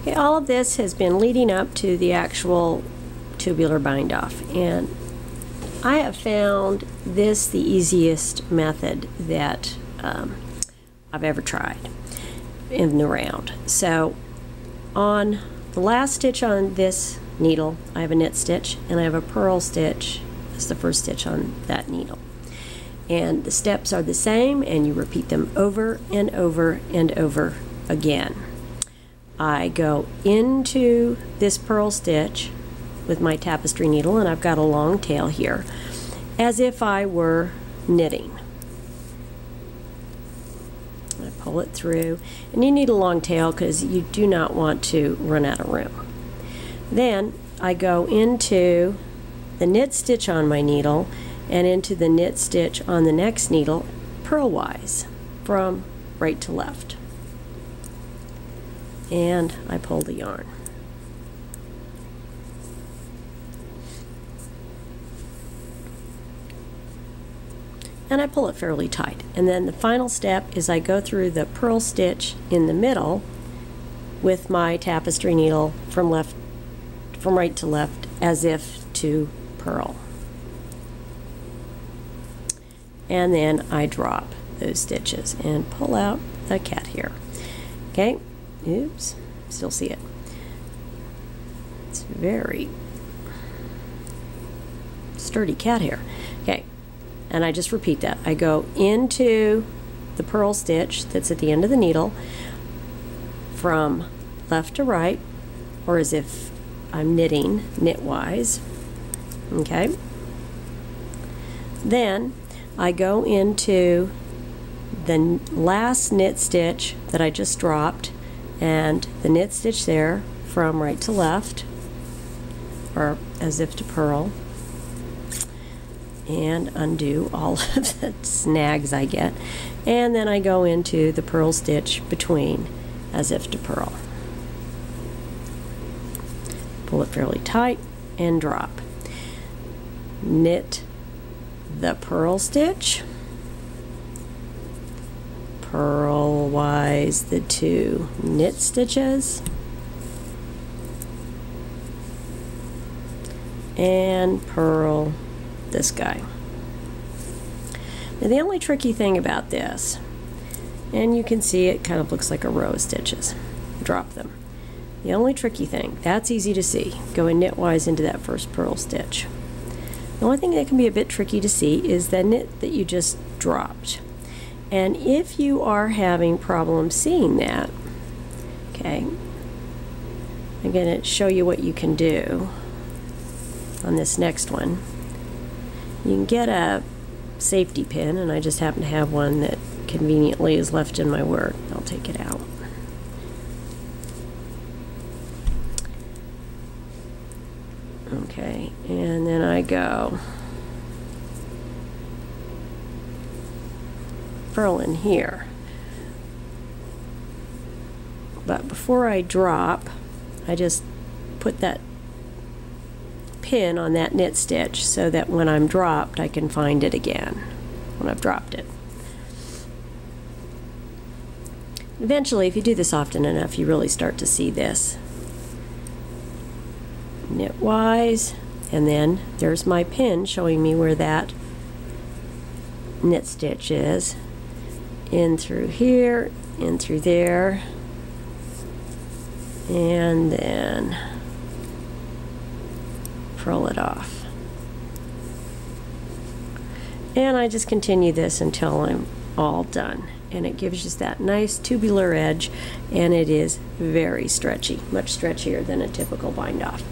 Okay, all of this has been leading up to the actual tubular bind off, and I have found this the easiest method that I've ever tried in the round. So on the last stitch on this needle, I have a knit stitch, and I have a purl stitch as the first stitch on that needle. And the steps are the same, and you repeat them over and over and over again. I go into this purl stitch with my tapestry needle, and I've got a long tail here, as if I were knitting. I pull it through, and you need a long tail because you do not want to run out of room. Then I go into the knit stitch on my needle and into the knit stitch on the next needle purlwise from right to left, and I pull the yarn. And I pull it fairly tight. And then the final step is I go through the purl stitch in the middle with my tapestry needle from right to left, as if to purl. And then I drop those stitches and pull out the cat hair. Okay, oops, still see it. It's very sturdy cat hair. Okay. And I just repeat that. I go into the purl stitch that's at the end of the needle from left to right, or as if I'm knitting knitwise. Okay. Then I go into the last knit stitch that I just dropped, and the knit stitch there from right to left, or as if to purl, and undo all of the snags I get, and then I go into the purl stitch between as if to purl. Pull it fairly tight and drop. Knit the purl stitch, purlwise the two knit stitches, and purl this guy. Now the only tricky thing about this, and you can see it kind of looks like a row of stitches, drop them. The only tricky thing, that's easy to see, going knitwise into that first purl stitch. The only thing that can be a bit tricky to see is the knit that you just dropped. And if you are having problems seeing that, okay, I'm going to show you what you can do on this next one. You can get a safety pin, and I just happen to have one that conveniently is left in my work. I'll take it out. Okay, and then I go purl in here. But before I drop, I just put that pin on that knit stitch so that when I'm dropped I can find it again when I've dropped it. Eventually, if you do this often enough, you really start to see this. Knitwise, and then there's my pin showing me where that knit stitch is. In through here, in through there, and then purl it off. And I just continue this until I'm all done. And it gives us that nice tubular edge, and it is very stretchy, much stretchier than a typical bind off.